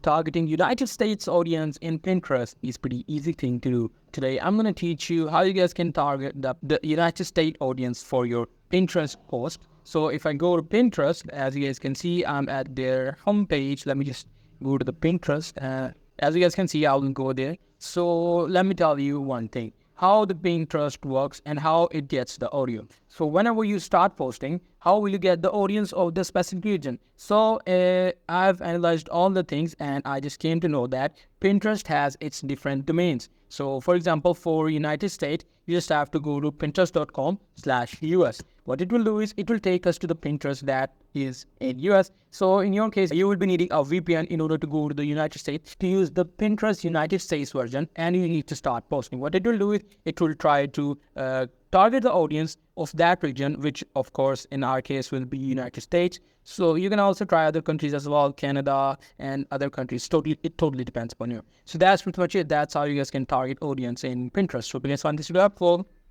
targeting United States audience in Pinterest is pretty easy thing to do. Today, I'm going to teach you how you guys can target the United States audience for your Pinterest post. So if I go to Pinterest, as you guys can see, I'm at their homepage. Let me just go to the Pinterest. As you guys can see, I will go there. So let me tell you one thing, how the Pinterest works and how it gets the audience. So whenever you start posting, how will you get the audience of the specific region? So I've analyzed all the things and I just came to know that Pinterest has its different domains. So for example, for United States, you just have to go to pinterest.com/US. What it will do is it will take us to the Pinterest that is in US. So in your case, you will be needing a VPN in order to go to the United States to use the Pinterest United States version, and you need to start posting. What it will do is it will try to target the audience of that region, which of course in our case will be United States. So you can also try other countries as well, Canada and other countries. It totally depends upon you. So that's pretty much it. That's how you guys can target audience in Pinterest. So if you guys find this video helpful,